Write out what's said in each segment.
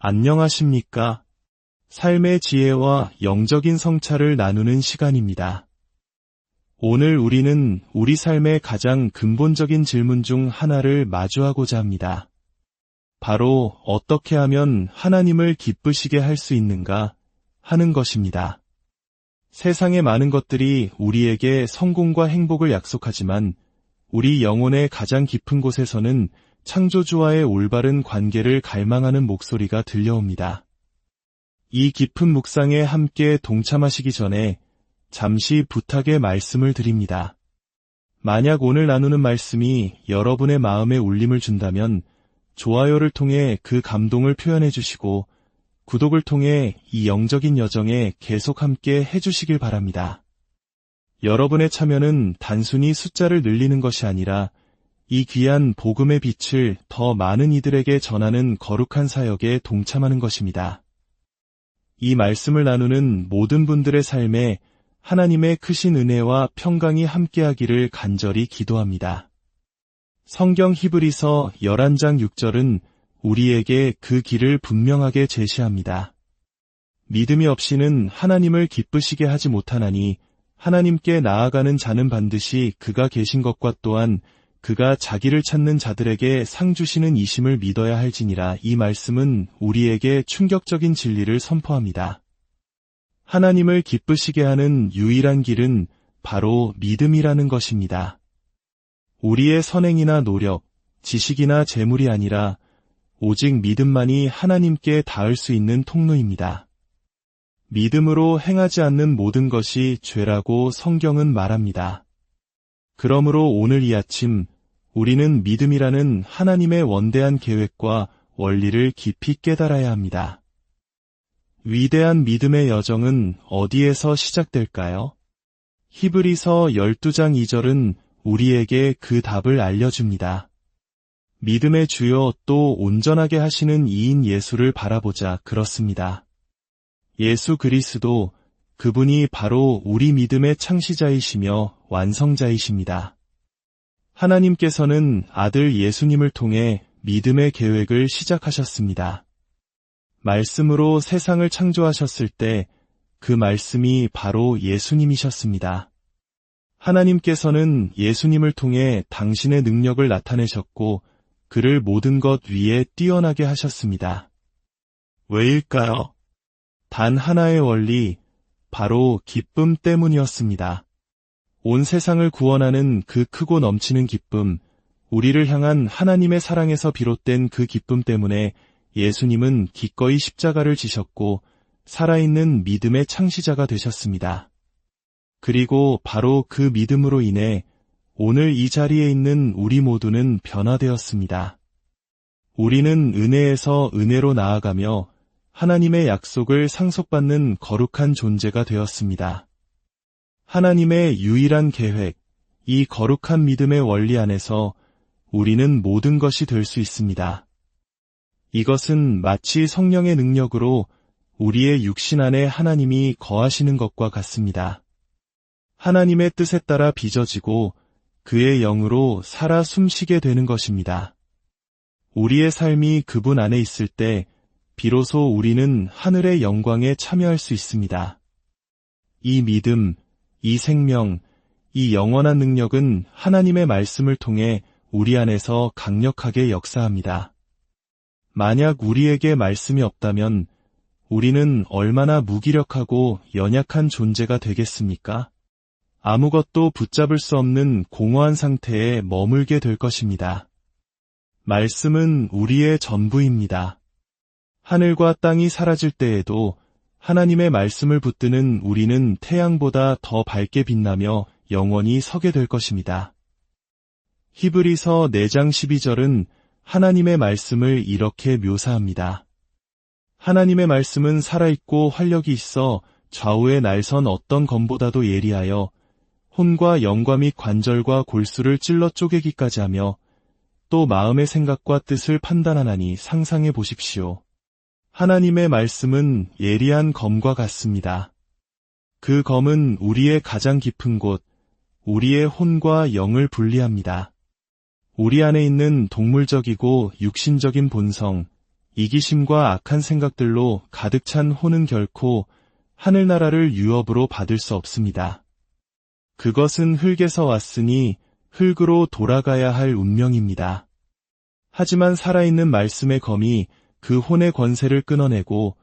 안녕하십니까? 삶의 지혜와 영적인 성찰을 나누는 시간입니다. 오늘 우리는 우리 삶의 가장 근본적인 질문 중 하나를 마주하고자 합니다. 바로 어떻게 하면 하나님을 기쁘시게 할 수 있는가 하는 것입니다. 세상의 많은 것들이 우리에게 성공과 행복을 약속하지만 우리 영혼의 가장 깊은 곳에서는 창조주와의 올바른 관계를 갈망하는 목소리가 들려옵니다. 이 깊은 묵상에 함께 동참하시기 전에 잠시 부탁의 말씀을 드립니다. 만약 오늘 나누는 말씀이 여러분의 마음에 울림을 준다면 좋아요를 통해 그 감동을 표현해 주시고 구독을 통해 이 영적인 여정에 계속 함께 해주시길 바랍니다. 여러분의 참여는 단순히 숫자를 늘리는 것이 아니라 이 귀한 복음의 빛을 더 많은 이들에게 전하는 거룩한 사역에 동참하는 것입니다. 이 말씀을 나누는 모든 분들의 삶에 하나님의 크신 은혜와 평강이 함께하기를 간절히 기도합니다. 성경 히브리서 11장 6절은 우리에게 그 길을 분명하게 제시합니다. 믿음이 없이는 하나님을 기쁘시게 하지 못하나니 하나님께 나아가는 자는 반드시 그가 계신 것과 또한 그가 자기를 찾는 자들에게 상 주시는 이심을 믿어야 할지니라. 이 말씀은 우리에게 충격적인 진리를 선포합니다. 하나님을 기쁘시게 하는 유일한 길은 바로 믿음이라는 것입니다. 우리의 선행이나 노력, 지식이나 재물이 아니라 오직 믿음만이 하나님께 닿을 수 있는 통로입니다. 믿음으로 행하지 않는 모든 것이 죄라고 성경은 말합니다. 그러므로 오늘 이 아침 우리는 믿음이라는 하나님의 원대한 계획과 원리를 깊이 깨달아야 합니다. 위대한 믿음의 여정은 어디에서 시작될까요? 히브리서 12장 2절은 우리에게 그 답을 알려줍니다. 믿음의 주요 또 온전하게 하시는 이인 예수를 바라보자. 그렇습니다. 예수 그리스도, 그분이 바로 우리 믿음의 창시자이시며 완성자이십니다. 하나님께서는 아들 예수님을 통해 믿음의 계획을 시작하셨습니다. 말씀으로 세상을 창조하셨을 때 그 말씀이 바로 예수님이셨습니다. 하나님께서는 예수님을 통해 당신의 능력을 나타내셨고 그를 모든 것 위에 뛰어나게 하셨습니다. 왜일까요? 단 하나의 원리, 바로 기쁨 때문이었습니다. 온 세상을 구원하는 그 크고 넘치는 기쁨, 우리를 향한 하나님의 사랑에서 비롯된 그 기쁨 때문에 예수님은 기꺼이 십자가를 지셨고 살아있는 믿음의 창시자가 되셨습니다. 그리고 바로 그 믿음으로 인해 오늘 이 자리에 있는 우리 모두는 변화되었습니다. 우리는 은혜에서 은혜로 나아가며 하나님의 약속을 상속받는 거룩한 존재가 되었습니다. 하나님의 유일한 계획, 이 거룩한 믿음의 원리 안에서 우리는 모든 것이 될 수 있습니다. 이것은 마치 성령의 능력으로 우리의 육신 안에 하나님이 거하시는 것과 같습니다. 하나님의 뜻에 따라 빚어지고 그의 영으로 살아 숨쉬게 되는 것입니다. 우리의 삶이 그분 안에 있을 때 비로소 우리는 하늘의 영광에 참여할 수 있습니다. 이 믿음, 이 생명, 이 영원한 능력은 하나님의 말씀을 통해 우리 안에서 강력하게 역사합니다. 만약 우리에게 말씀이 없다면 우리는 얼마나 무기력하고 연약한 존재가 되겠습니까? 아무것도 붙잡을 수 없는 공허한 상태에 머물게 될 것입니다. 말씀은 우리의 전부입니다. 하늘과 땅이 사라질 때에도 하나님의 말씀을 붙드는 우리는 태양보다 더 밝게 빛나며 영원히 서게 될 것입니다. 히브리서 4장 12절은 하나님의 말씀을 이렇게 묘사합니다. 하나님의 말씀은 살아있고 활력이 있어 좌우의 날선 어떤 검보다도 예리하여 혼과 영과 및 관절과 골수를 찔러 쪼개기까지 하며 또 마음의 생각과 뜻을 판단하나니 상상해 보십시오. 하나님의 말씀은 예리한 검과 같습니다. 그 검은 우리의 가장 깊은 곳, 우리의 혼과 영을 분리합니다. 우리 안에 있는 동물적이고 육신적인 본성, 이기심과 악한 생각들로 가득 찬 혼은 결코 하늘나라를 유업으로 받을 수 없습니다. 그것은 흙에서 왔으니 흙으로 돌아가야 할 운명입니다. 하지만 살아있는 말씀의 검이 그 혼의 권세를 끊어내고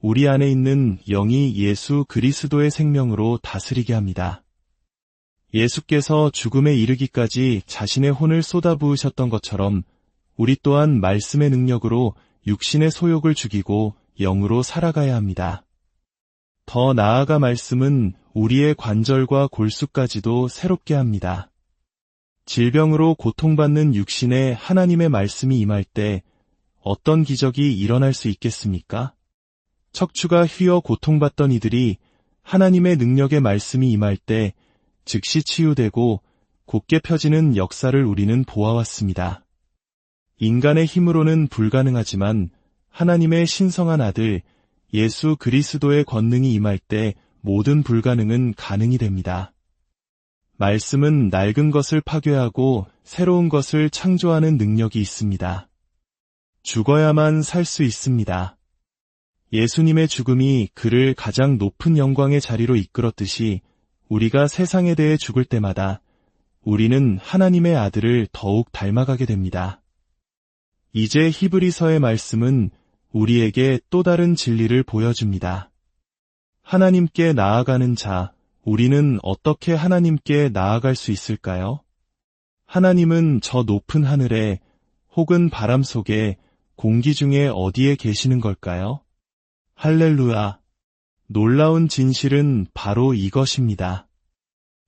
우리 안에 있는 영이 예수 그리스도의 생명으로 다스리게 합니다. 예수께서 죽음에 이르기까지 자신의 혼을 쏟아부으셨던 것처럼 우리 또한 말씀의 능력으로 육신의 소욕을 죽이고 영으로 살아가야 합니다. 더 나아가 말씀은 우리의 관절과 골수까지도 새롭게 합니다. 질병으로 고통받는 육신에 하나님의 말씀이 임할 때 어떤 기적이 일어날 수 있겠습니까? 척추가 휘어 고통받던 이들이 하나님의 능력의 말씀이 임할 때 즉시 치유되고 곧게 펴지는 역사를 우리는 보아왔습니다. 인간의 힘으로는 불가능하지만 하나님의 신성한 아들 예수 그리스도의 권능이 임할 때 모든 불가능은 가능이 됩니다. 말씀은 낡은 것을 파괴하고 새로운 것을 창조하는 능력이 있습니다. 죽어야만 살 수 있습니다. 예수님의 죽음이 그를 가장 높은 영광의 자리로 이끌었듯이 우리가 세상에 대해 죽을 때마다 우리는 하나님의 아들을 더욱 닮아가게 됩니다. 이제 히브리서의 말씀은 우리에게 또 다른 진리를 보여줍니다. 하나님께 나아가는 자, 우리는 어떻게 하나님께 나아갈 수 있을까요? 하나님은 저 높은 하늘에 혹은 바람 속에 공기 중에 어디에 계시는 걸까요? 할렐루야! 놀라운 진실은 바로 이것입니다.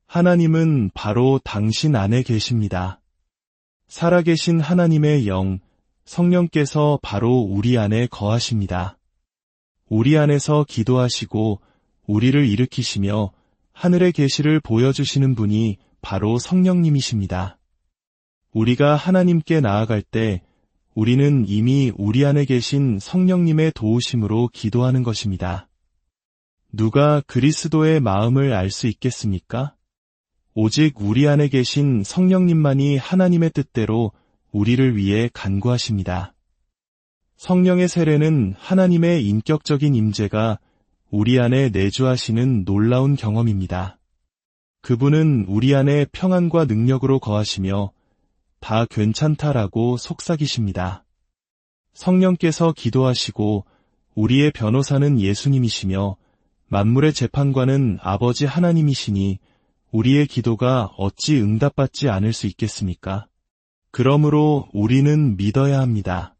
하나님은 바로 당신 안에 계십니다. 살아계신 하나님의 영, 성령께서 바로 우리 안에 거하십니다. 우리 안에서 기도하시고 우리를 일으키시며 하늘의 계시를 보여주시는 분이 바로 성령님이십니다. 우리가 하나님께 나아갈 때 우리는 이미 우리 안에 계신 성령님의 도우심으로 기도하는 것입니다. 누가 그리스도의 마음을 알 수 있겠습니까? 오직 우리 안에 계신 성령님만이 하나님의 뜻대로 우리를 위해 간구하십니다. 성령의 세례는 하나님의 인격적인 임재가 우리 안에 내주하시는 놀라운 경험입니다. 그분은 우리 안에 평안과 능력으로 거하시며 다 괜찮다라고 속삭이십니다. 성령께서 기도하시고 우리의 변호사는 예수님이시며 만물의 재판관은 아버지 하나님이시니 우리의 기도가 어찌 응답받지 않을 수 있겠습니까? 그러므로 우리는 믿어야 합니다.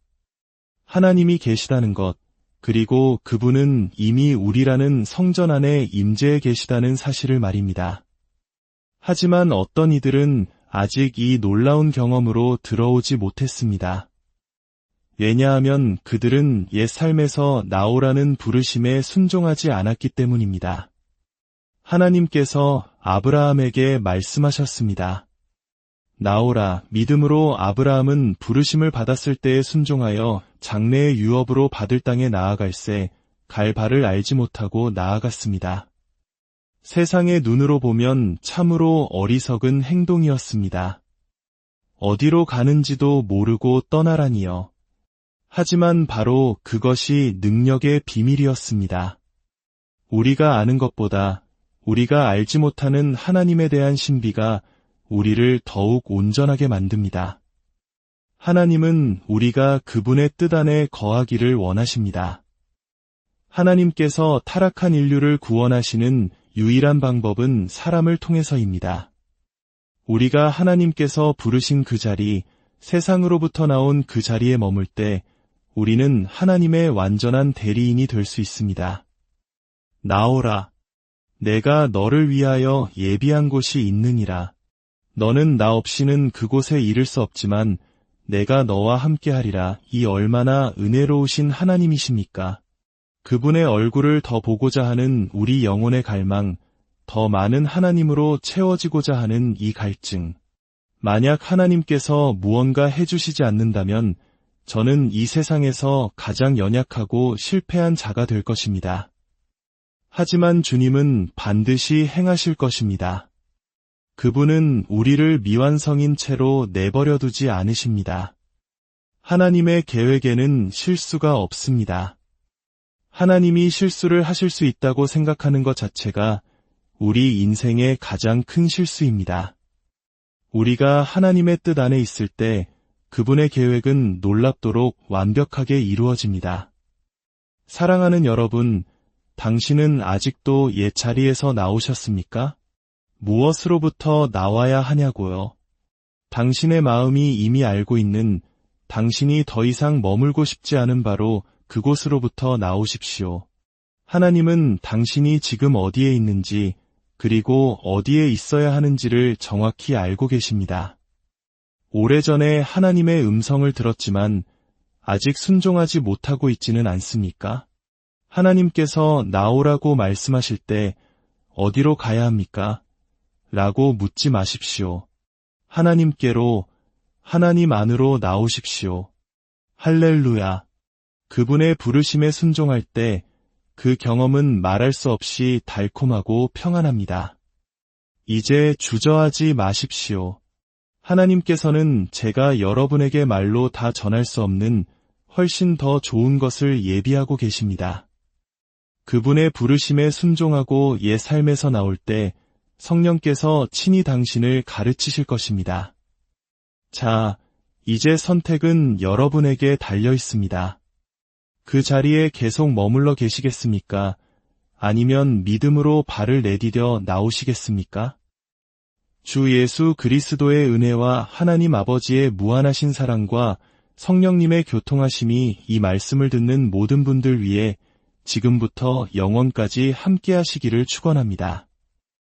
하나님이 계시다는 것, 그리고 그분은 이미 우리라는 성전 안에 임재해 계시다는 사실을 말입니다. 하지만 어떤 이들은 아직 이 놀라운 경험으로 들어오지 못했습니다. 왜냐하면 그들은 옛 삶에서 나오라는 부르심에 순종하지 않았기 때문입니다. 하나님께서 아브라함에게 말씀하셨습니다. 나오라, 믿음으로 아브라함은 부르심을 받았을 때에 순종하여 장래의 유업으로 받을 땅에 나아갈새 갈 바를 알지 못하고 나아갔습니다. 세상의 눈으로 보면 참으로 어리석은 행동이었습니다. 어디로 가는지도 모르고 떠나라니요. 하지만 바로 그것이 능력의 비밀이었습니다. 우리가 아는 것보다 우리가 알지 못하는 하나님에 대한 신비가 우리를 더욱 온전하게 만듭니다. 하나님은 우리가 그분의 뜻 안에 거하기를 원하십니다. 하나님께서 타락한 인류를 구원하시는 유일한 방법은 사람을 통해서입니다. 우리가 하나님께서 부르신 그 자리, 세상으로부터 나온 그 자리에 머물 때 우리는 하나님의 완전한 대리인이 될 수 있습니다. 나오라. 내가 너를 위하여 예비한 곳이 있느니라. 너는 나 없이는 그곳에 이를 수 없지만 내가 너와 함께하리라. 이 얼마나 은혜로우신 하나님이십니까? 그분의 얼굴을 더 보고자 하는 우리 영혼의 갈망, 더 많은 하나님으로 채워지고자 하는 이 갈증. 만약 하나님께서 무언가 해주시지 않는다면 저는 이 세상에서 가장 연약하고 실패한 자가 될 것입니다. 하지만 주님은 반드시 행하실 것입니다. 그분은 우리를 미완성인 채로 내버려 두지 않으십니다. 하나님의 계획에는 실수가 없습니다. 하나님이 실수를 하실 수 있다고 생각하는 것 자체가 우리 인생의 가장 큰 실수입니다. 우리가 하나님의 뜻 안에 있을 때 그분의 계획은 놀랍도록 완벽하게 이루어집니다. 사랑하는 여러분, 당신은 아직도 옛 자리에서 나오셨습니까? 무엇으로부터 나와야 하냐고요? 당신의 마음이 이미 알고 있는 당신이 더 이상 머물고 싶지 않은 바로 그곳으로부터 나오십시오. 하나님은 당신이 지금 어디에 있는지 그리고 어디에 있어야 하는지를 정확히 알고 계십니다. 오래전에 하나님의 음성을 들었지만 아직 순종하지 못하고 있지는 않습니까? 하나님께서 나오라고 말씀하실 때 어디로 가야 합니까? 라고 묻지 마십시오. 하나님께로, 하나님 안으로 나오십시오. 할렐루야. 그분의 부르심에 순종할 때 그 경험은 말할 수 없이 달콤하고 평안합니다. 이제 주저하지 마십시오. 하나님께서는 제가 여러분에게 말로 다 전할 수 없는 훨씬 더 좋은 것을 예비하고 계십니다. 그분의 부르심에 순종하고 옛 삶에서 나올 때 성령께서 친히 당신을 가르치실 것입니다. 자, 이제 선택은 여러분에게 달려 있습니다. 그 자리에 계속 머물러 계시겠습니까? 아니면 믿음으로 발을 내디뎌 나오시겠습니까? 주 예수 그리스도의 은혜와 하나님 아버지의 무한하신 사랑과 성령님의 교통하심이 이 말씀을 듣는 모든 분들 위해 지금부터 영원까지 함께 하시기를 축원합니다.